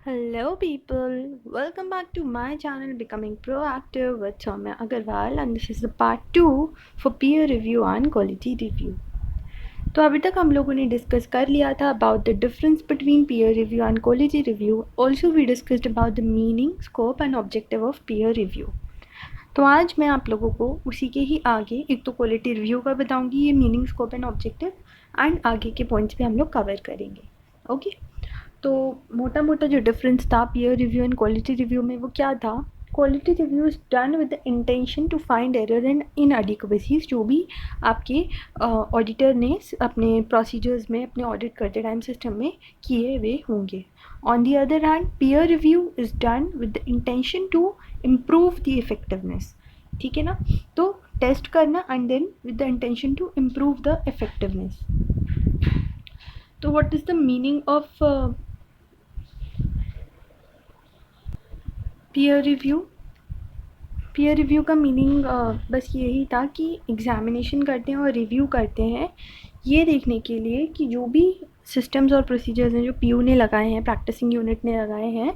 Hello, people. Welcome back to my channel Becoming Proactive with Soumya Agarwal, and this is the part 2 for peer review and quality review. तो अभी तक हम लोगों ने discuss कर लिया था about the difference between peer review and quality review. Also we discussed about the meaning, scope and objective of peer review. तो आज मैं आप लोगों को उसी के ही आगे एक तो क्वालिटी रिव्यू का बताऊंगी, ये meaning, scope and objective, and आगे के पॉइंट्स पे हम लोग कवर करेंगे. ओके तो मोटा मोटा जो डिफरेंस था peer review and quality review में वो क्या था. Quality review is done with the intention to find error and inadequacies जो भी आपके ऑडिटर ने अपने प्रोसीजर्स में अपने ऑडिट करते टाइम सिस्टम में किए हुए होंगे. On the other hand peer review is done with the intention to improve the effectiveness. ठीक है ना. तो टेस्ट करना and then with the intention to improve the effectiveness. तो what is the meaning of peer review का meaning बस यही था कि एग्ज़ामिनेशन करते हैं और रिव्यू करते हैं ये देखने के लिए कि जो भी सिस्टम्स और प्रोसीजर्स हैं जो पीयू ने लगाए हैं, प्रैक्टिसिंग यूनिट ने लगाए हैं,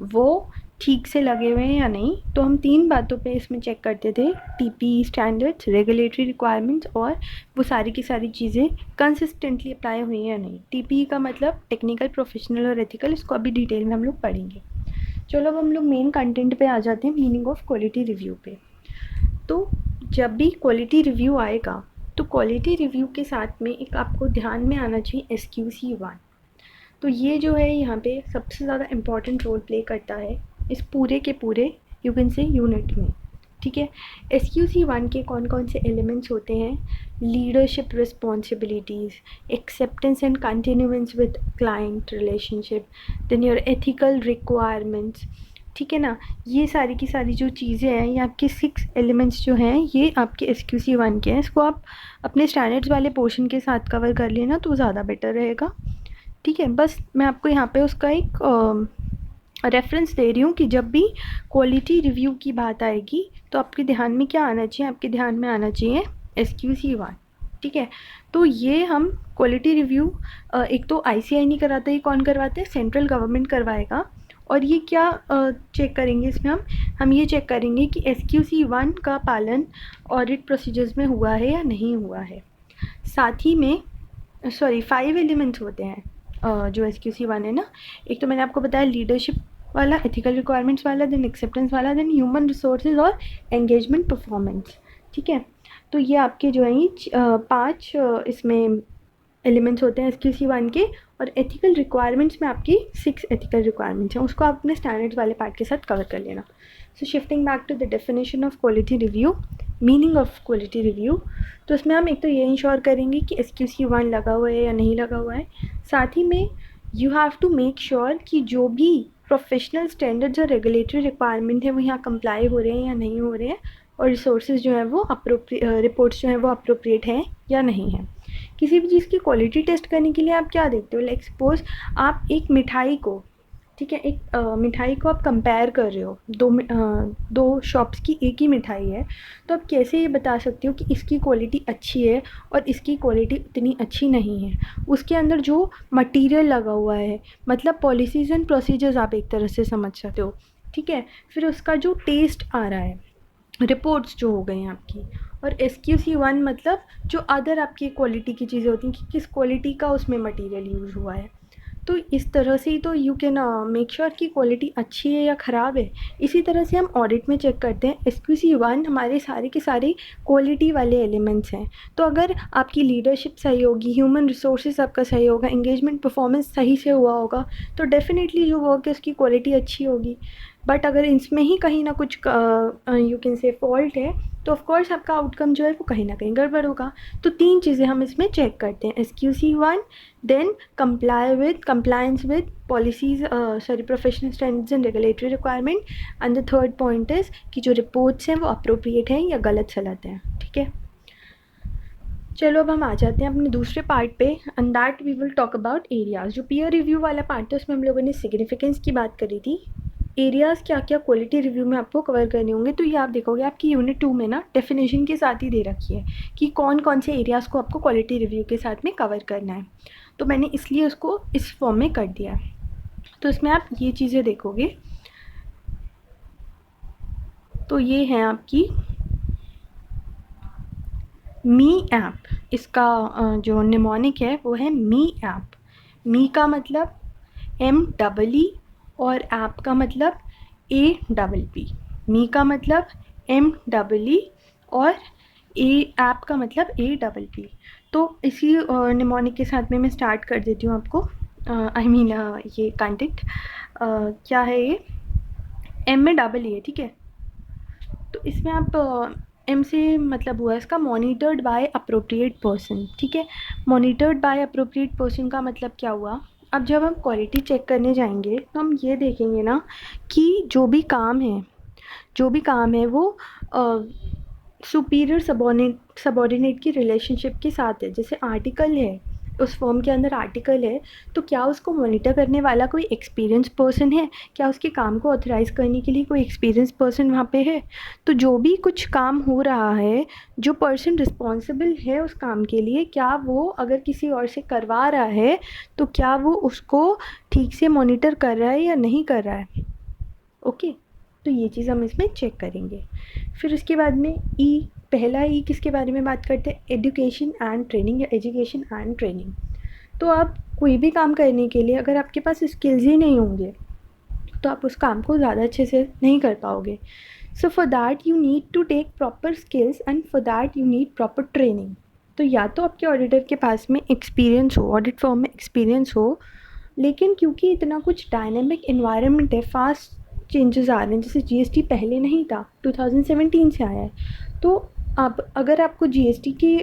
वो ठीक से लगे हुए हैं या नहीं. तो हम 3 बातों पे इसमें चेक करते थे: टीपी स्टैंडर्ड्स, रेगुलेटरी रिक्वायरमेंट्स और वो सारी की सारी चीज़ें कंसिस्टेंटली अप्लाई हुई हैं या नहीं. टीपी का मतलब टेक्निकल, प्रोफेशनल और एथिकल. इसको अभी डिटेल में हम लोग पढ़ेंगे. चलो अब हम लोग मेन कंटेंट पे आ जाते हैं, मीनिंग ऑफ क्वालिटी रिव्यू पे. तो जब भी क्वालिटी रिव्यू आएगा तो क्वालिटी रिव्यू के साथ में एक आपको ध्यान में आना चाहिए SQC1. तो ये जो है यहाँ पे सबसे ज़्यादा इम्पॉर्टेंट रोल प्ले करता है इस पूरे के पूरे यू कैन से यूनिट में. ठीक है. SQC1 के कौन कौन से एलिमेंट्स होते हैं: leadership responsibilities, acceptance and continuance with client relationship, then your ethical requirements. ठीक है ना. ये सारी की सारी जो चीज़ें हैं, ये आपके 6 एलिमेंट्स जो हैं ये आपके SQC1 के हैं. इसको आप अपने स्टैंडर्ड्स वाले पोर्शन के साथ कवर कर लेना तो ज़्यादा बेटर रहेगा. ठीक है. बस मैं आपको यहाँ पे उसका एक रेफरेंस दे रही हूँ कि जब भी क्वालिटी रिव्यू की बात आएगी तो आपके ध्यान में क्या आना चाहिए, आपके ध्यान में आना चाहिए SQC1. ठीक है. तो ये हम क्वालिटी रिव्यू एक तो ICI नहीं कराता, ये कौन करवाते हैं, सेंट्रल गवर्नमेंट करवाएगा. और ये क्या चेक करेंगे इसमें, हम ये चेक करेंगे कि SQC1 का पालन ऑडिट प्रोसीजर्स में हुआ है या नहीं हुआ है. साथ ही में 5 एलिमेंट्स होते हैं जो SQC1 है ना. एक तो मैंने आपको बताया लीडरशिप वाला, एथिकल रिक्वायरमेंट्स वाला, देन एक्सेप्टेंस वाला, देन ह्यूमन रिसोर्सेज और एंगेजमेंट परफॉर्मेंस. ठीक है. तो ये आपके जो हैं 5 इसमें एलिमेंट्स होते हैं SQC1 के. और एथिकल रिक्वायरमेंट्स में आपकी 6 एथिकल रिक्वायरमेंट्स हैं, उसको आप अपने स्टैंडर्ड्स वाले पार्ट के साथ कवर कर लेना. So shifting back to the definition of quality review, meaning of quality review. तो इसमें हम एक तो ये इंश्योर करेंगे कि SQC1 लगा हुआ है या नहीं लगा हुआ है. साथ ही में you have to make sure कि जो भी प्रोफेशनल स्टैंडर्ड्स और रेगुलेटरी रिक्वायरमेंट है वो यहाँ कंप्लाई हो रहे हैं या नहीं हो रहे हैं, और रिसोर्सेज जो हैं वो रिपोर्ट्स जो हैं वो अप्रोप्रिएट हैं या नहीं है. किसी भी चीज़ की क्वालिटी टेस्ट करने के लिए आप क्या देखते हो, लाइक सपोज आप एक मिठाई को, ठीक है, एक मिठाई को आप कंपेयर कर रहे हो, दो शॉप्स की एक ही मिठाई है, तो आप कैसे ये बता सकते हो कि इसकी क्वालिटी अच्छी है और इसकी क्वालिटी उतनी अच्छी नहीं है. उसके अंदर जो मटेरियल लगा हुआ है, मतलब पॉलिसीज़ एंड प्रोसीजर्स आप एक तरह से समझ सकते हो. ठीक है. फिर उसका जो टेस्ट आ रहा है, रिपोर्ट्स जो हो गई हैं आपकी, और SQC1 मतलब जो अदर आपकी क्वालिटी की चीज़ें होती हैं कि किस क्वालिटी का उसमें मटेरियल यूज़ हुआ है. तो इस तरह से ही तो यू कैन मेक श्योर कि क्वालिटी अच्छी है या ख़राब है. इसी तरह से हम ऑडिट में चेक करते हैं. SQC1 हमारे सारे के सारे क्वालिटी वाले एलिमेंट्स हैं. तो अगर आपकी लीडरशिप सही होगी, ह्यूमन रिसोर्सेज आपका सही होगा, एंगेजमेंट परफॉर्मेंस सही से हुआ होगा, तो डेफिनेटली जो वर्क है उसकी क्वालिटी अच्छी होगी. बट अगर इसमें ही कहीं ना कुछ यू कैन से फॉल्ट है तो ऑफकोर्स आपका आउटकम जो है वो कहीं ना कहीं गड़बड़ होगा. तो 3 चीज़ें हम इसमें चेक करते हैं: SQC1, then compliance with policies, professional standards and regulatory requirement, and the third point is कि जो रिपोर्ट्स हैं वो अप्रोप्रिएट हैं या गलत सलत हैं. ठीक है. चलो अब हम आ जाते हैं अपने दूसरे पार्ट पे, and that we will talk about areas. जो पीयर रिव्यू वाला पार्ट था उसमें हम लोगों ने सिग्निफिकेंस की बात करी थी. एरियाज़ क्या क्या क्वालिटी रिव्यू में आपको कवर करने होंगे, तो ये आप देखोगे आपकी यूनिट 2 में ना डेफिनेशन के साथ ही दे रखी है कि कौन कौन से एरियाज़ को आपको क्वालिटी रिव्यू के साथ में कवर करना है. तो मैंने इसलिए उसको इस फॉर्म में कर दिया है. तो इसमें आप ये चीज़ें देखोगे। तो ये है आपकी मी ऐप, इसका जो निमोनिक है वो है मी ऐप। मी का मतलब MEE और ऐप का मतलब APP। मी का मतलब MEE और ऐप का मतलब APP। तो इसी निमोनिक के साथ में मैं स्टार्ट कर देती हूँ आपको। ये कंटेंट क्या है, ये M में EE है, ठीक है। तो इसमें आप एम से मतलब हुआ इसका मॉनिटर्ड बाय अप्रोप्रिएट पर्सन, ठीक है। मॉनिटर्ड बाय अप्रोप्रिएट पर्सन का मतलब क्या हुआ, अब जब हम क्वालिटी चेक करने जाएंगे तो हम ये देखेंगे ना कि जो भी काम है वो सुपीरियर सबॉर्डिनेट की रिलेशनशिप के साथ है। जैसे आर्टिकल है, उस फॉर्म के अंदर आर्टिकल है, तो क्या उसको मॉनिटर करने वाला कोई एक्सपीरियंस पर्सन है, क्या उसके काम को ऑथराइज़ करने के लिए कोई एक्सपीरियंस पर्सन वहाँ पे है। तो जो भी कुछ काम हो रहा है, जो पर्सन रिस्पॉन्सिबल है उस काम के लिए, क्या वो अगर किसी और से करवा रहा है तो क्या वो उसको ठीक से मॉनिटर कर रहा है या नहीं कर रहा है। ओके, तो ये चीज़ हम इसमें चेक करेंगे। फिर उसके बाद में पहला किसके बारे में बात करते हैं, एजुकेशन एंड ट्रेनिंग या एजुकेशन एंड ट्रेनिंग। तो आप कोई भी काम करने के लिए अगर आपके पास स्किल्स ही नहीं होंगे तो आप उस काम को ज़्यादा अच्छे से नहीं कर पाओगे। So for that you need to take proper skills and for that you need proper training. तो या तो आपके ऑडिटर के पास में एक्सपीरियंस हो, ऑडिट फॉर्म में एक्सपीरियंस हो, लेकिन क्योंकि इतना कुछ डायनेमिक इन्वायरमेंट है, फास्ट चेंजेस आ रहे हैं, जैसे जीएसटी पहले नहीं था, 2017 से आया है। तो आप अगर आपको जीएसटी की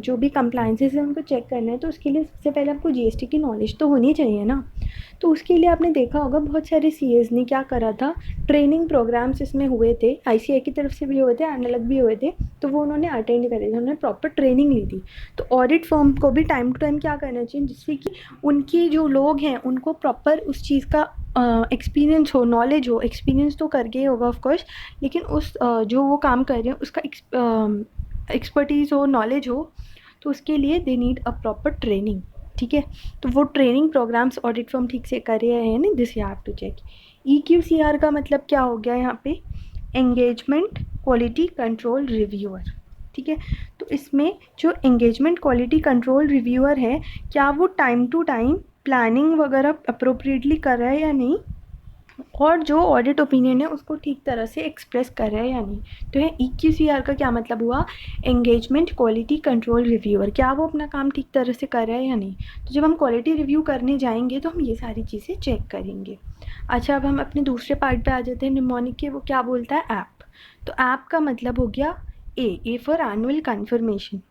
जो भी कंप्लाइंसेस हैं उनको चेक करना है तो उसके लिए सबसे पहले आपको जीएसटी की नॉलेज तो होनी चाहिए ना। तो उसके लिए आपने देखा होगा बहुत सारे सीएस ने क्या करा था, ट्रेनिंग प्रोग्राम्स इसमें हुए थे, आईसीआई की तरफ से भी हुए थे एंड अलग भी हुए थे, तो वो उन्होंने अटेंड करे थे, उन्होंने प्रॉपर ट्रेनिंग ली थी। तो ऑडिट फर्म को भी टाइम टू टाइम क्या करना चाहिए, जिससे कि उनके जो लोग हैं उनको प्रॉपर उस चीज़ का एक्सपीरियंस हो, नॉलेज हो। एक्सपीरियंस तो करके ही होगा ऑफ कोर्स, लेकिन उस जो वो काम कर रहे हैं उसका एक्सपर्टीज़ हो, नॉलेज हो, तो उसके लिए they need a proper training, ठीक है। तो वो ट्रेनिंग प्रोग्राम्स ऑडिट फर्म ठीक से कर रहे हैं ना, this you have to check. EQCR का मतलब क्या हो गया यहाँ पे, एंगेजमेंट क्वालिटी कंट्रोल रिव्यूअर, ठीक है। तो इसमें जो एंगेजमेंट क्वालिटी कंट्रोल रिव्यूअर है, क्या वो टाइम टू टाइम प्लानिंग वगैरह अप्रोप्रिएटली कर रहा है या नहीं, और जो ऑडिट ओपिनियन है उसको ठीक तरह से एक्सप्रेस कर रहा है या नहीं। तो ये EQCR का क्या मतलब हुआ, एंगेजमेंट क्वालिटी कंट्रोल रिव्यूअर, क्या वो अपना काम ठीक तरह से कर रहा है या नहीं। तो जब हम क्वालिटी रिव्यू करने जाएंगे तो हम ये सारी चीज़ें चेक करेंगे। अच्छा, अब हम अपने दूसरे पार्ट पे आ जाते हैं निमोनिक के। वो क्या बोलता है, ऐप। तो ऐप का मतलब हो गया ए फॉर एनुअल कन्फर्मेशन।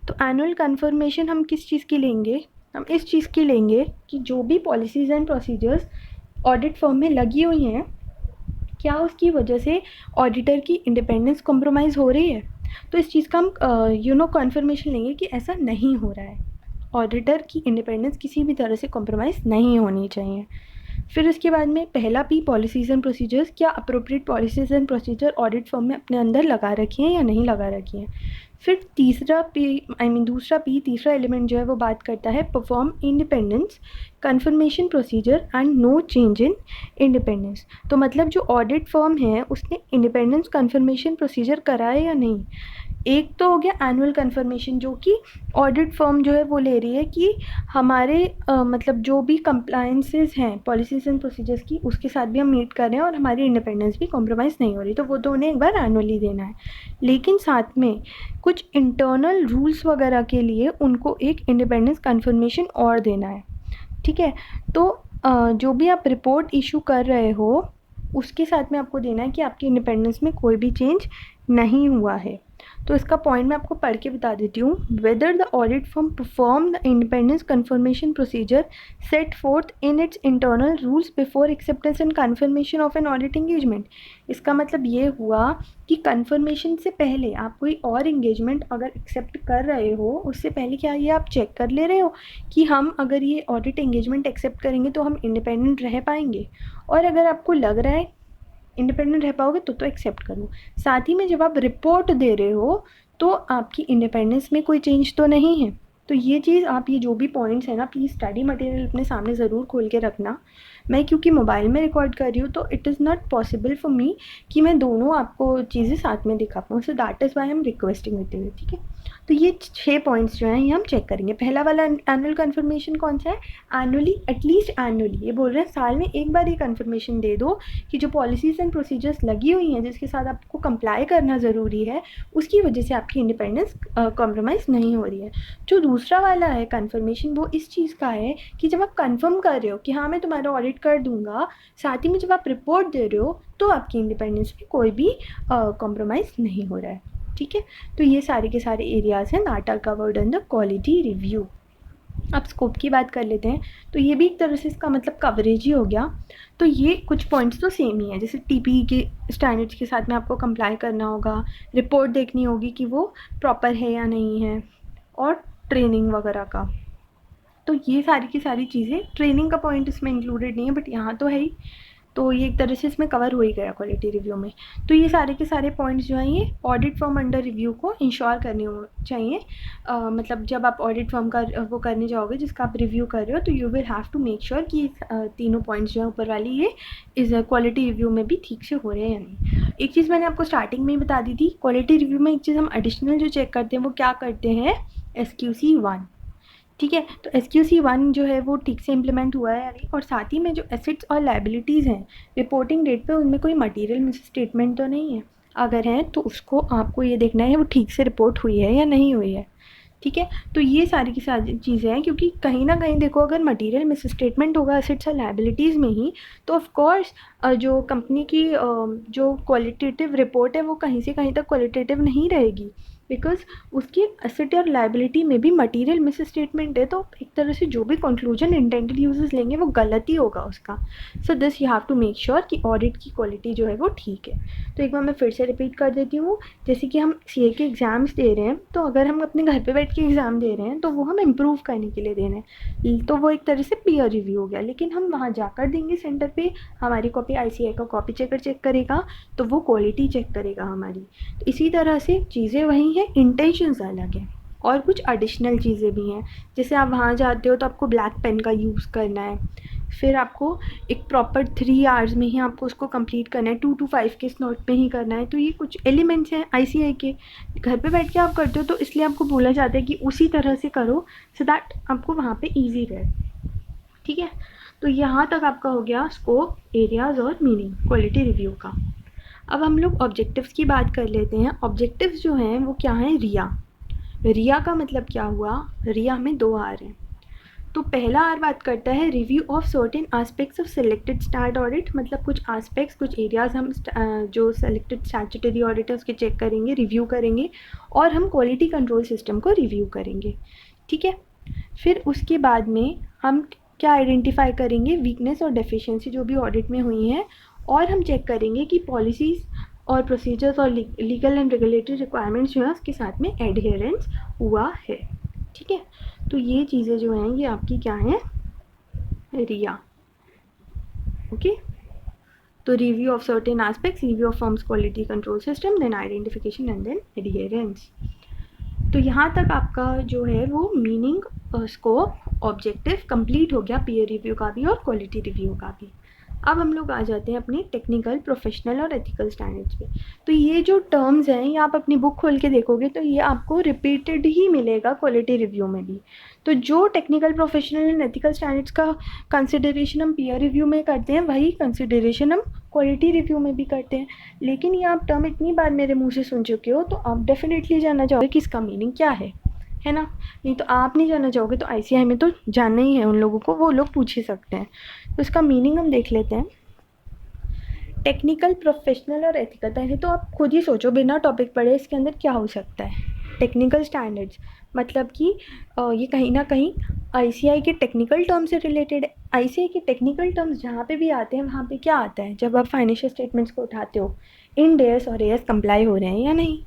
तो एनुअल कन्फर्मेशन हम किस चीज़ की लेंगे, हम इस चीज़ की लेंगे कि जो भी policies and procedures audit firm में लगी हुई हैं, क्या उसकी वजह से ऑडिटर की इंडिपेंडेंस कॉम्प्रोमाइज़ हो रही है। तो इस चीज़ का हम कन्फर्मेशन लेंगे कि ऐसा नहीं हो रहा है, ऑडिटर की इंडिपेंडेंस किसी भी तरह से कॉम्प्रोमाइज़ नहीं होनी चाहिए। फिर उसके बाद में पहला P, पॉलिसीज़ एंड प्रोसीजर्स, क्या appropriate policies and procedure audit firm में अपने अंदर लगा रखी हैं या नहीं लगा रखी हैं। फिर तीसरा P, तीसरा एलिमेंट जो है वो बात करता है perform independence confirmation procedure and no change in independence. तो मतलब जो ऑडिट फर्म है उसने इंडिपेंडेंस कन्फर्मेशन प्रोसीजर करा है या नहीं। एक तो हो गया एनुअल कन्फर्मेशन, जो कि ऑडिट फर्म जो है वो ले रही है कि हमारे मतलब जो भी कंप्लायंसेस हैं पॉलिसीज एंड प्रोसीजर्स की, उसके साथ भी हम मीट कर रहे हैं और हमारी इंडिपेंडेंस भी कॉम्प्रोमाइज़ नहीं हो रही, तो वो तो उन्हें एक बार एनुअली देना है। लेकिन साथ में कुछ इंटरनल रूल्स वगैरह के लिए उनको एक इंडिपेंडेंस कन्फर्मेशन और देना है, ठीक है। तो जो भी आप रिपोर्ट इशू कर रहे हो उसके साथ में आपको देना है कि आपकी इंडिपेंडेंस में कोई भी चेंज नहीं हुआ है। तो इसका पॉइंट मैं आपको पढ़ के बता देती हूँ। Whether the audit firm perform the independence confirmation procedure set forth in its internal rules before acceptance and confirmation of an audit engagement. इसका मतलब ये हुआ कि कन्फर्मेशन से पहले आप कोई और एंगेजमेंट अगर एक्सेप्ट कर रहे हो, उससे पहले क्या ये आप चेक कर ले रहे हो कि हम अगर ये ऑडिट एंगेजमेंट एक्सेप्ट करेंगे तो हम इंडिपेंडेंट रह पाएंगे, और अगर आपको लग रहा है इंडिपेंडेंट रह पाओगे तो एक्सेप्ट करो। साथ ही में जब आप रिपोर्ट दे रहे हो तो आपकी इंडिपेंडेंस में कोई चेंज तो नहीं है, तो ये चीज़ आप, ये जो भी पॉइंट्स हैं ना, प्लीज़ स्टडी मटेरियल अपने सामने ज़रूर खोल के रखना। मैं क्योंकि मोबाइल में रिकॉर्ड कर रही हूँ तो it is not possible for me कि मैं दोनों आपको चीज़ें साथ में दिखा पाऊँ, so that is why I am requesting with you, ठीक है। तो ये 6 पॉइंट्स जो हैं ये हम चेक करेंगे। पहला वाला एनुअल कन्फर्मेशन कौन सा है? एनुअली, एटलीस्ट एनुअली, ये बोल रहे हैं साल में एक बार ये कन्फर्मेशन दे दो कि जो पॉलिसीज़ एंड प्रोसीजर्स लगी हुई हैं जिसके साथ आपको कंप्लाई करना ज़रूरी है, उसकी वजह से आपकी इंडिपेंडेंस कॉम्प्रोमाइज़ नहीं हो रही है। जो दूसरा वाला है कन्फर्मेशन, वो इस चीज़ का है कि जब आप कन्फर्म कर रहे हो कि हाँ मैं तुम्हारा ऑडिट कर दूँगा, साथ ही में जब आप रिपोर्ट दे रहे हो तो आपकी इंडिपेंडेंस में कोई भी कॉम्प्रोमाइज़ नहीं हो रहा है, ठीक है। तो ये सारे के सारे एरियाज़ हैं that are covered in the quality review. अब स्कोप की बात कर लेते हैं, तो ये भी एक तरह से इसका मतलब कवरेज ही हो गया। तो ये कुछ पॉइंट्स तो सेम ही है, जैसे टीपी के स्टैंडर्ड्स के साथ में आपको कंप्लाई करना होगा, रिपोर्ट देखनी होगी कि वो प्रॉपर है या नहीं है, और ट्रेनिंग वगैरह का। तो ये सारी की सारी चीज़ें, ट्रेनिंग का पॉइंट इसमें इंक्लूडेड नहीं है बट यहाँ तो है ही, तो ये एक तरह से इसमें कवर हो ही गया क्वालिटी रिव्यू में। तो ये सारे के सारे पॉइंट्स जो हैं ये ऑडिट फर्म अंडर रिव्यू को इंश्योर करने चाहिए। मतलब जब आप ऑडिट फर्म का वो करने जाओगे जिसका आप रिव्यू कर रहे हो, तो you will have to make sure कि तीनों पॉइंट्स जो है ऊपर वाली ये इस क्वालिटी रिव्यू में भी ठीक से हो रहे हैं या नहीं। एक चीज़ मैंने आपको स्टार्टिंग में ही बता दी थी, क्वालिटी रिव्यू में एक चीज़ हम एडिशनल जो चेक करते हैं वो क्या करते हैं, SQC 1, ठीक है। तो SQC 1 जो है वो ठीक से इम्प्लीमेंट हुआ है या नहीं, और साथ ही में जो एसेट्स और लायबिलिटीज़ हैं रिपोर्टिंग डेट पे, उनमें कोई मटेरियल मिस स्टेटमेंट तो नहीं है। अगर है तो उसको आपको ये देखना है वो ठीक से रिपोर्ट हुई है या नहीं हुई है, ठीक है। तो ये सारी की सारी चीज़ें हैं, क्योंकि कहीं ना कहीं देखो अगर मटेरियल मिस स्टेटमेंट होगा एसेट्स और लायबिलिटीज़ में ही, तो ऑफ कोर्स जो कंपनी की जो क्वालिटेटिव रिपोर्ट है वो कहीं से कहीं तक क्वालिटेटिव नहीं रहेगी, बिकॉज उसकी एसेट और लायबिलिटी में भी मटेरियल मिस स्टेटमेंट है, तो एक तरह से जो भी कंक्लूजन इंटेंडेड यूजर्स लेंगे वो गलत ही होगा उसका। So this you have to make sure कि ऑडिट की क्वालिटी जो है वो ठीक है। तो एक बार मैं फिर से रिपीट कर देती हूँ, जैसे कि हम CA के एग्ज़ाम्स दे रहे हैं, तो अगर हम अपने घर पे बैठ के एग्ज़ाम दे रहे हैं तो वो हम इम्प्रूव करने के लिए दे रहे हैं, तो वो एक तरह से पीयर रिव्यू हो गया। लेकिन हम वहाँ जाकर देंगे सेंटर पे, हमारी कॉपी ICAI का कॉपी चेकर चेक करेगा, तो वो क्वालिटी चेक करेगा हमारी। तो इसी तरह से चीज़ें वही हैं, इंटेंशंस अलग हैं, और कुछ एडिशनल चीज़ें भी हैं। जैसे आप वहाँ जाते हो तो आपको ब्लैक पेन का यूज़ करना है, फिर आपको एक प्रॉपर 3 आवर्स में ही आपको उसको कंप्लीट करना है, 2 to 5 के स्लॉट पे ही करना है। तो ये कुछ एलिमेंट्स हैं ICAI के, घर पे बैठ के आप करते हो तो इसलिए आपको बोला जाता है कि उसी तरह से करो, सो दैट आपको वहाँ पे ईजी रहे, ठीक है। तो यहाँ तक आपका हो गया स्कोप, एरियाज़ और मीनिंग क्वालिटी रिव्यू का। अब हम लोग ऑब्जेक्टिव्स की बात कर लेते हैं। ऑब्जेक्टिव्स जो हैं वो क्या हैं, रिया का मतलब क्या हुआ, रिया में 2 आर हैं। तो पहला आर बात करता है review of certain aspects of selected start audit, मतलब कुछ एस्पेक्ट्स, कुछ एरियाज हम जो सेलेक्टेड स्टैट्यूटरी ऑडिट है उसके चेक करेंगे, रिव्यू करेंगे, और हम क्वालिटी कंट्रोल सिस्टम को रिव्यू करेंगे, ठीक है। फिर उसके बाद में हम क्या आइडेंटिफाई करेंगे, वीकनेस और डेफिशिएंसी जो भी ऑडिट में हुई हैं, और हम चेक करेंगे कि पॉलिसीज़ और प्रोसीजर्स और लीगल एंड रेगुलेटरी रिक्वायरमेंट्स जो हैं उसके साथ में एडहेरेंस हुआ है, ठीक है। तो ये चीज़ें जो हैं ये आपकी क्या हैं, रिया, ओके। तो review of certain aspects, review of firm's quality control system, then identification and then adherence. तो यहाँ तक आपका जो है वो मीनिंग, स्कोप, ऑब्जेक्टिव कंप्लीट हो गया, पीयर रिव्यू का भी और क्वालिटी रिव्यू का भी। अब हम लोग आ जाते हैं अपनी टेक्निकल, प्रोफेशनल और एथिकल स्टैंडर्ड्स पे। तो ये जो टर्म्स हैं ये आप अपनी बुक खोल के देखोगे तो ये आपको रिपीटेड ही मिलेगा क्वालिटी रिव्यू में भी। तो जो technical, professional and ethical standards का कंसिडरेशन हम पीयर रिव्यू में करते हैं, वही कंसिडरेशन हम क्वालिटी रिव्यू में भी करते हैं। लेकिन ये आप टर्म इतनी बार मेरे मुँह से सुन चुके हो तो आप डेफिनेटली जानना चाहोगे कि इसका मीनिंग क्या है ना। नहीं तो आप नहीं जानना चाहोगे तो ICAI में तो जानना ही है उन लोगों को, वो लोग पूछ ही सकते हैं। तो इसका मीनिंग हम देख लेते हैं। टेक्निकल, प्रोफेशनल और एथिकल, पहले तो आप खुद ही सोचो बिना टॉपिक पढ़े इसके अंदर क्या हो सकता है। टेक्निकल स्टैंडर्ड्स मतलब कि ये कहीं ना कहीं ICAI के टेक्निकल टर्म से रिलेटेड है। ICAI के टेक्निकल टर्म्स जहाँ पे भी आते हैं वहाँ पे क्या आता है, जब आप फाइनेंशियल स्टेटमेंट्स को उठाते हो, इंड एयर्स और एयर्स कंप्लाई हो रहे हैं या नहीं,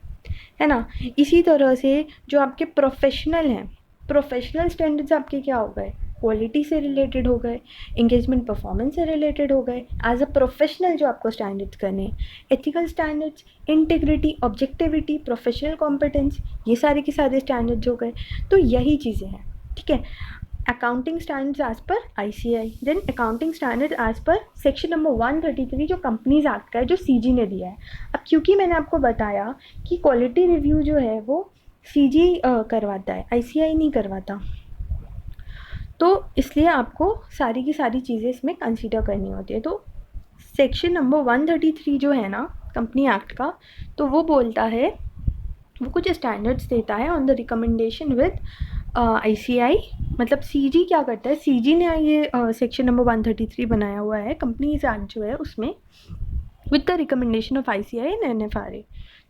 है ना। इसी तरह से जो आपके प्रोफेशनल हैं, प्रोफेशनल स्टैंडर्ड्स आपके क्या हो गए, क्वालिटी से रिलेटेड हो गए, एंगेजमेंट परफॉर्मेंस से रिलेटेड हो गए, एज अ प्रोफेशनल जो आपको स्टैंडर्ड्स करने हैं, ethical standards, integrity, objectivity, professional competence, ये सारे के सारे स्टैंडर्ड्स हो गए। तो यही चीज़ें हैं, ठीक है। Accounting standards as per ICAI, then accounting standard as per section number 133 जो कंपनीज एक्ट का है, जो CG ने दिया है। अब क्योंकि मैंने आपको बताया कि क्वालिटी रिव्यू जो है वो CG करवाता है, ICAI नहीं करवाता, तो इसलिए आपको सारी की सारी चीज़ें इसमें कंसीडर करनी होती है। तो सेक्शन नंबर 133 जो है ना कंपनी एक्ट का, तो वो बोलता है, वो कुछ स्टैंडर्ड्स देता है on the recommendation with ICAI। मतलब CG क्या करता है, CG ने ये सेक्शन नंबर 133 बनाया हुआ है कंपनीज एक्ट जो है उसमें, with the recommendation of ICAI and NFRA।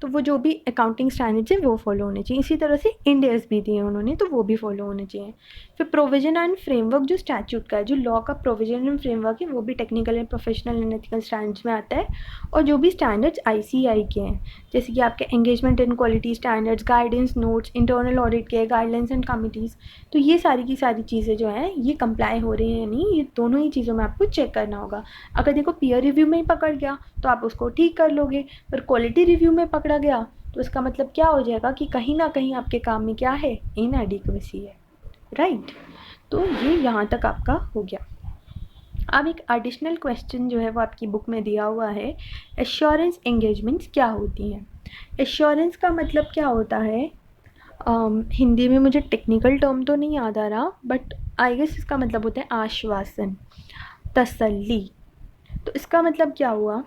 तो वो जो भी अकाउंटिंग स्टैंडर्ड्स है वो फॉलो होने चाहिए। इसी तरह से इंड AS भी दिए उन्होंने, तो वो भी फॉलो होने चाहिए। फिर प्रोविजन एंड फ्रेमवर्क जो स्टैट्यूट का है, जो लॉ का प्रोविजन एंड फ्रेमवर्क है, वो भी technical and professional and ethical standards में आता है। और जो भी स्टैंडर्ड्स ICAI के हैं, जैसे कि आपके engagement and quality standards, guidance notes, internal audit के गाइडलाइंस एंड कमिटीज़, तो ये सारी की सारी चीज़ें जो हैं ये कंप्लाई हो रही हैं या नहीं, ये दोनों ही चीज़ों में आपको चेक करना होगा। अगर देखो पीयर रिव्यू में ही पकड़ गया तो आप उसको ठीक कर लोगे, पर क्वालिटी रिव्यू में पकड़ा गया तो इसका मतलब क्या हो जाएगा कि कहीं ना कहीं आपके काम में क्या है, इनएडिक्वेसी है, राइट। तो ये यहाँ तक आपका हो गया। अब एक एडिशनल क्वेश्चन जो है वो आपकी बुक में दिया हुआ है, एश्योरेंस एंगेजमेंट्स क्या होती हैं। एश्योरेंस का मतलब क्या होता है, हिंदी में मुझे टेक्निकल टर्म तो नहीं याद आ रहा, बट आई गेस इसका मतलब होता है आश्वासन, तसल्ली। तो इसका मतलब क्या हुआ,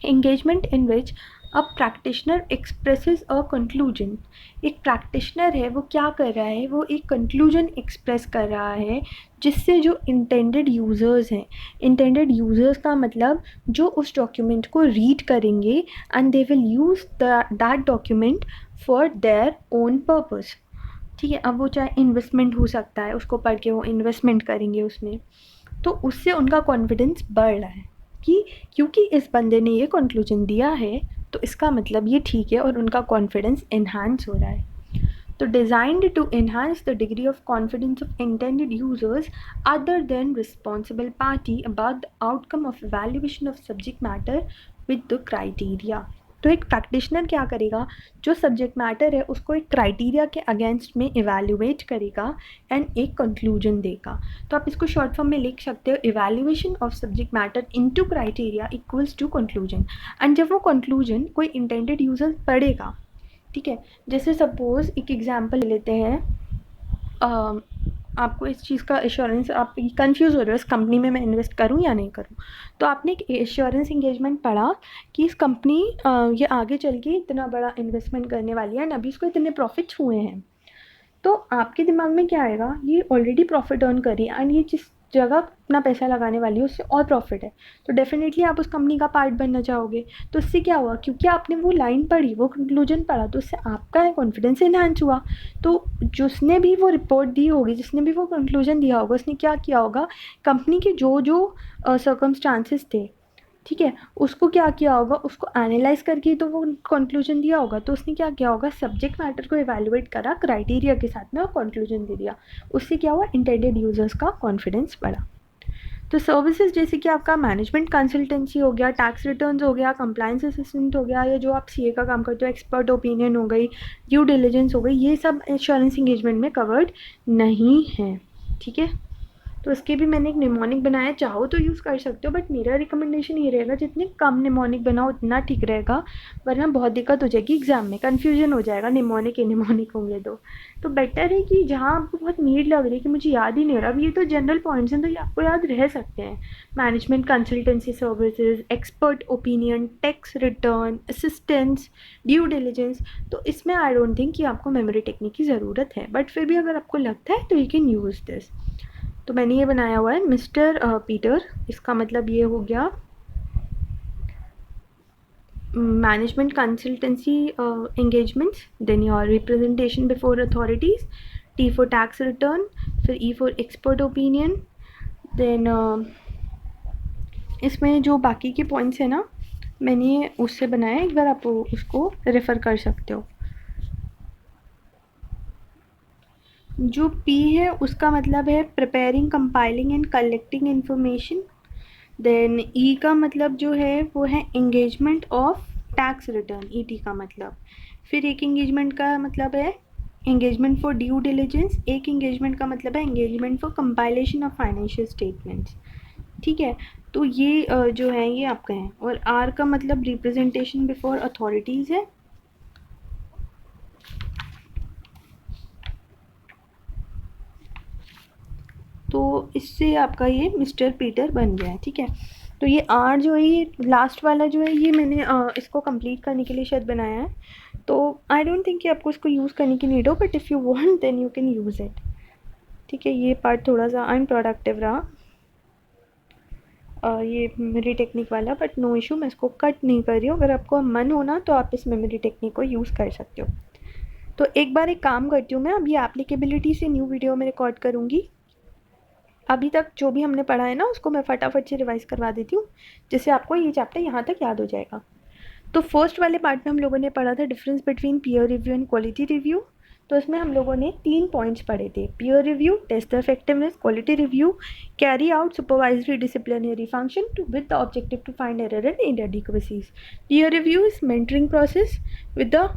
engagement in which a practitioner expresses a conclusion. एक प्रैक्टिशनर है वो क्या कर रहा है, वो एक कंक्लूजन एक्सप्रेस कर रहा है, जिससे जो इंटेंडेड यूज़र्स हैं, इंटेंडेड यूज़र्स का मतलब जो उस डॉक्यूमेंट को रीड करेंगे and they will use that document for their own purpose, ठीक है। अब वो चाहे इन्वेस्टमेंट हो सकता है, उसको पढ़ के वो इन्वेस्टमेंट करेंगे उसमें, तो उससे उनका कॉन्फिडेंस बढ़ रहा है कि क्योंकि इस बंदे ने ये कंक्लूजन दिया है तो इसका मतलब ये ठीक है, और उनका कॉन्फिडेंस इन्हांस हो रहा है। तो designed to enhance the degree of confidence of intended users other than responsible party about the outcome of evaluation of subject matter with the criteria। तो एक प्रैक्टिशनर क्या करेगा, जो सब्जेक्ट मैटर है उसको एक क्राइटेरिया के अगेंस्ट में इवेल्युएट करेगा एंड एक कंक्लूजन देगा। तो आप इसको शॉर्ट फॉर्म में लिख सकते हो, evaluation of subject matter into criteria equals to conclusion. And जब वो कंक्लूजन कोई इंटेंडेड यूज़र पढ़ेगा, ठीक है, जैसे सपोज़ एक एग्जांपल लेते हैं, आपको इस चीज़ का एश्योरेंस, आप कंफ्यूज हो रहे हो इस कंपनी में मैं इन्वेस्ट करूं या नहीं करूं, तो आपने एक एश्योरेंस इंगेजमेंट पढ़ा कि इस कंपनी ये आगे चल के इतना बड़ा इन्वेस्टमेंट करने वाली है एंड अभी इसको इतने प्रॉफिट्स हुए हैं। तो आपके दिमाग में क्या आएगा, ये ऑलरेडी प्रॉफिट अर्न करी एंड ये जिस जगह अपना पैसा लगाने वाली है उससे और प्रॉफिट है, तो डेफिनेटली आप उस कंपनी का पार्ट बनना चाहोगे। तो इससे क्या हुआ, क्योंकि आपने वो लाइन पढ़ी, वो कंक्लूजन पढ़ा, तो उससे आपका कॉन्फिडेंस इन्हांस हुआ। तो जिसने भी वो रिपोर्ट दी होगी, जिसने भी वो कंक्लूजन दिया होगा, उसने क्या किया होगा, कंपनी के जो जो सर्कमस्टांसिस थे, ठीक है, उसको क्या किया होगा, उसको एनालाइज करके तो वो कंक्लूजन दिया होगा। तो उसने क्या किया होगा, सब्जेक्ट मैटर को इवैल्यूएट करा क्राइटेरिया के साथ में और कंक्लूजन दे दिया। उससे क्या हुआ, इंटेंडेड यूजर्स का कॉन्फिडेंस बढ़ा। तो सर्विसेज जैसे कि आपका मैनेजमेंट कंसल्टेंसी हो गया, टैक्स रिटर्न्स हो गया, कंप्लायंस असिस्टेंट हो गया, या जो आप CA का काम करते हो, एक्सपर्ट ओपिनियन हो गई, ड्यू डिलिजेंस हो गई, ये सब इंश्योरेंस इंगेजमेंट में कवर्ड नहीं है, ठीक है। तो इसके भी मैंने एक निमोनिक बनाया, चाहो तो यूज़ कर सकते हो, बट मेरा रिकमेंडेशन ये रहेगा जितने कम निमोनिक बनाओ उतना ठीक रहेगा, वरना बहुत दिक्कत हो जाएगी एग्जाम में, कन्फ्यूजन हो जाएगा, निमोनिक निमोनिक होंगे तो बेटर है कि जहाँ आपको बहुत नीड लग रही है कि मुझे याद ही नहीं हो रहा, अब ये तो जनरल पॉइंट्स हैं तो ये आपको याद रह सकते हैं, management consultancy services, expert opinion, tax return, assistance, due diligence, तो इसमें आई डोंट थिंक कि आपको मेमोरी टेक्निक की ज़रूरत है, बट फिर भी अगर आपको लगता है तो यू कैन यूज़ दिस। तो मैंने ये बनाया हुआ है मिस्टर पीटर, इसका मतलब ये हो गया management consultancy engagements, then your representation before authorities, T for tax return, फिर E for expert opinion, then इसमें जो बाकी के पॉइंट्स हैं ना मैंने उससे बनाया, एक बार आप उसको रेफ़र कर सकते हो। जो पी है उसका मतलब है preparing, compiling and collecting information. Then E का मतलब जो है वो है engagement of tax return, ET का मतलब। फिर एक एंगेजमेंट का मतलब है एंगेजमेंट फॉर ड्यू डिलिजेंस, एक एंगेजमेंट का मतलब है engagement for compilation of financial statements. ठीक है, तो ये जो है ये आपका है। और आर का मतलब रिप्रेजेंटेशन बिफोर अथॉरिटीज़ है। तो इससे आपका ये मिस्टर पीटर बन गया है। ठीक है, तो ये आर जो है ये लास्ट वाला जो है ये मैंने इसको कंप्लीट करने के लिए शायद बनाया है। तो आई डोंट थिंक कि आपको इसको यूज़ करने की नीड हो, but if you want then you can use it. ठीक है, ये पार्ट थोड़ा सा अनप्रोडक्टिव रहा, ये मेमोरी टेक्निक वाला, बट नो इशू, मैं इसको कट नहीं कर रही हूँ। अगर आपको मन हो ना तो आप इस मेमोरी टेक्निक को यूज़ कर सकते हो। तो एक बार एक काम करती हूँ मैं, अभी एप्लीकेबिलिटी से न्यू वीडियो में रिकॉर्ड करूँगी। अभी तक जो भी हमने पढ़ा है ना उसको मैं फटाफट से रिवाइज़ करवा देती हूँ, जिससे आपको ये चैप्टर यहाँ तक याद हो जाएगा। तो फर्स्ट वाले पार्ट में हम लोगों ने पढ़ा था difference between peer review and quality review. तो इसमें हम लोगों ने 3 पॉइंट्स पढ़े थे। Peer review test the effectiveness, quality review carry out supervisory disciplinary function to with the objective to find error and inadequacies. Peer review is mentoring process with the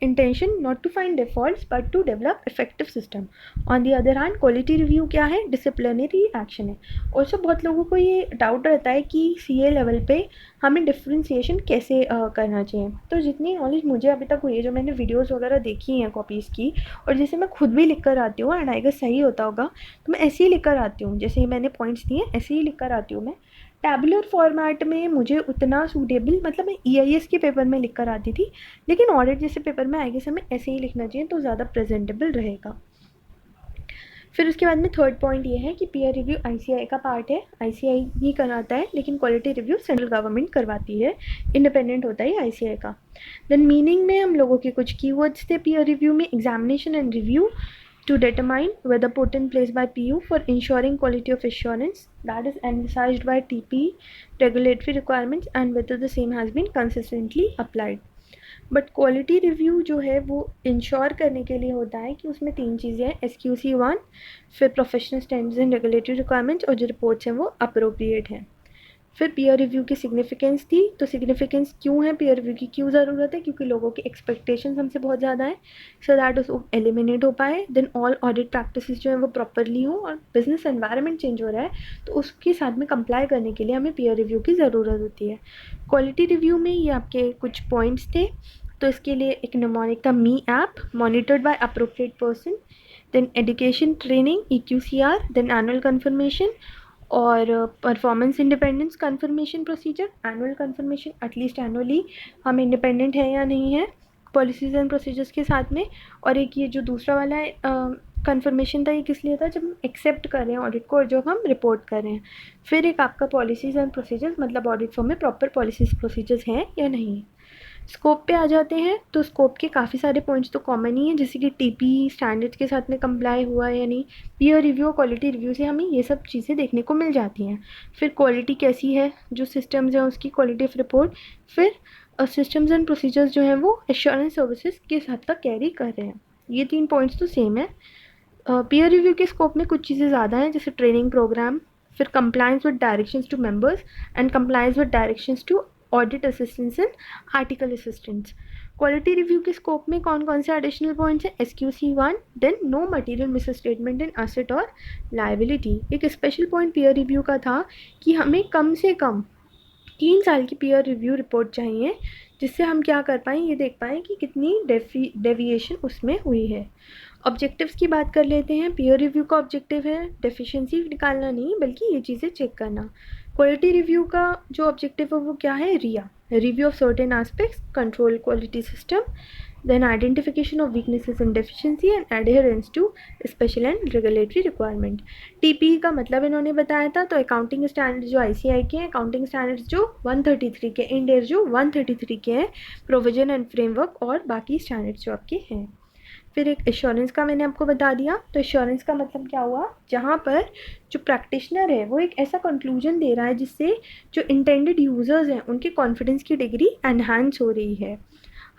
intention not to find defaults but to develop effective system. On the other hand quality review क्या है, disciplinary action है। और बहुत लोगों को ये doubt रहता है कि सीए लेवल पे हमें डिफ्रेंसिएशन कैसे करना चाहिए। तो जितनी नॉलेज मुझे अभी तक हुई है, जो मैंने वीडियोस वगैरह देखी हैं कॉपीज़ की, और जैसे मैं खुद भी लिख कर आती हूँ, एंड आई गेस सही होता होगा, तो मैं ऐसे ही लिख कर आती हूँ, जैसे मैंने पॉइंट्स दिए ऐसे ही लिख कर आती हूँ मैं। टैबुलर फॉर्मेट में मुझे उतना सूटेबल, मतलब मैं ईआईएस के पेपर में लिख कर आती थी, लेकिन ऑडिट जैसे पेपर में आई गेस हमें ऐसे ही लिखना चाहिए तो ज़्यादा प्रेजेंटेबल रहेगा। फिर उसके बाद में थर्ड पॉइंट ये है कि पीयर रिव्यू आईसीआई का पार्ट है, आईसीआई ही कराता है, लेकिन क्वालिटी रिव्यू सेंट्रल गवर्नमेंट करवाती है, इंडिपेंडेंट होता है आईसीआई का। देन मीनिंग में हम लोगों के कुछ कीवर्ड्स थे पीयर रिव्यू में, examination and review to determine whether put in place by PU for ensuring quality of assurance that is emphasized by TP regulatory requirements and whether the same has been consistently applied. But quality review जो है वो ensure करने के लिए होता है कि उसमें 3 चीज़ें हैं, SQC1, फिर professional standards and regulatory requirements, और जो रिपोर्ट्स हैं वो अप्रोप्रिएट हैं। फिर पीयर रिव्यू की सिग्निफिकेंस थी, तो सिग्निफिकेंस क्यों है, पीयर रिव्यू की क्यों ज़रूरत है, क्योंकि लोगों की एक्सपेक्टेशंस हमसे बहुत ज़्यादा है, सो दैट उसको एलिमिनेट हो पाए। देन ऑल ऑडिट प्रैक्टिसेस जो हैं वो प्रॉपरली हो, और बिजनेस एनवायरनमेंट चेंज हो रहा है तो उसके साथ में कंप्लाई करने के लिए हमें पीयर रिव्यू की ज़रूरत होती है। क्वालिटी रिव्यू में ये आपके कुछ पॉइंट्स थे। तो इसके लिए एक निमोनिक था me app, monitored by appropriate person, then education training EQCR, then annual confirmation और performance independence confirmation procedure, annual confirmation at least annually हम इंडिपेंडेंट है या नहीं है पॉलिसीज़ एंड प्रोसीजर्स के साथ में। और एक ये जो दूसरा वाला है कन्फर्मेशन था, ये किस लिए था, जब हम एक्सेप्ट कर रहे हैं ऑडिट को और जो हम रिपोर्ट कर रहे हैं। फिर एक आपका पॉलिसीज़ एंड प्रोसीजर्स, मतलब ऑडिट फॉर्म में प्रॉपर पॉलिसीज़ प्रोसीजर्स हैं या नहीं। स्कोप पे आ जाते हैं, तो स्कोप के काफ़ी सारे पॉइंट्स तो कॉमन ही हैं, जैसे कि टीपी स्टैंडर्ड्स के साथ में कंप्लाई हुआ है या नहीं। पीयर रिव्यू और क्वालिटी रिव्यू से हमें ये सब चीज़ें देखने को मिल जाती हैं। फिर क्वालिटी कैसी है, जो सिस्टम्स हैं उसकी क्वालिटी ऑफ रिपोर्ट। फिर सिस्टम्स एंड प्रोसीजर्स जो हैं वो एश्योरेंस सर्विसेज के साथ तक कैरी कर रहे हैं। ये 3 पॉइंट्स तो सेम है। पीयर रिव्यू के स्कोप में कुछ चीज़ें ज़्यादा हैं, जैसे ट्रेनिंग प्रोग्राम, फिर compliance with directions to members and compliance with directions to audit assistants and article assistants. Quality review के स्कोप में कौन कौन से एडिशनल पॉइंट्स हैं, SQC1, then no material misstatement in asset और लायबिलिटी। एक special point peer review का था कि हमें कम से कम 3 साल की पीयर रिव्यू रिपोर्ट चाहिए, जिससे हम क्या कर पाएँ, ये देख पाएँ कि कितनी डेविएशन उसमें हुई है। ऑब्जेक्टिव्स की बात कर लेते हैं। पीयर रिव्यू का ऑब्जेक्टिव है डेफिशिएंसी निकालना नहीं, बल्कि ये चीज़ें चेक करना। क्वालिटी रिव्यू का जो ऑब्जेक्टिव है वो क्या है, review of certain aspects, control quality system, then identification of weaknesses and deficiency and adherence to special and regulatory requirement. TP का मतलब इन्होंने बताया था, तो अकाउंटिंग स्टैंडर्ड्स जो आईसीआई के हैं, अकाउंटिंग स्टैंडर्ड्स जो 133 के, इंड एयर जो 133 के हैं, प्रोविजन एंड फ्रेमवर्क, और बाकी स्टैंडर्ड्स जो आपके हैं। फिर एक एश्योरेंस का मैंने आपको बता दिया। तो एश्योरेंस का मतलब क्या हुआ, जहाँ पर जो प्रैक्टिशनर है वो एक ऐसा कंक्लूजन दे रहा है जिससे जो इंटेंडेड यूज़र्स हैं उनके कॉन्फिडेंस की डिग्री एनहांस हो रही है,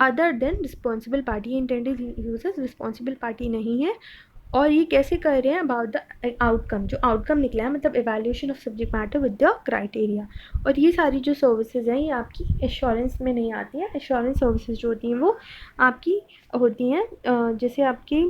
other than responsible party. Intended users responsible party नहीं है, और ये कैसे कर रहे हैं, अबाउट द आउटकम, जो आउटकम निकला है मतलब evaluation of subject matter with the criteria. और ये सारी जो सर्विसेज हैं ये आपकी एश्योरेंस में नहीं आती हैं। एश्योरेंस सर्विसेज जो होती हैं वो आपकी होती हैं जैसे आपकी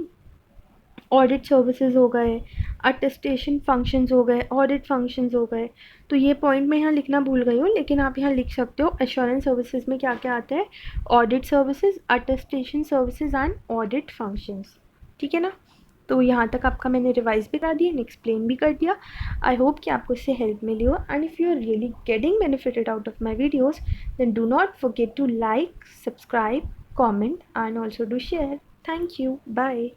ऑडिट सर्विसेज हो गए, अटेस्टेशन फंक्शंस हो गए, ऑडिट फंक्शंस हो गए। तो ये पॉइंट मैं यहाँ लिखना भूल गई हूँ, लेकिन आप यहाँ लिख सकते हो एश्योरेंस सर्विसेज में क्या क्या आता है, audit services, attestation services and audit functions. ठीक है ना। तो यहाँ तक आपका मैंने रिवाइज भी करा दिया एंड एक्सप्लेन भी कर दिया। आई होप कि आपको इससे हेल्प मिली हो, and if you are really getting benefited out of my videos then do not forget to like, subscribe, comment and also do share. Thank you, bye.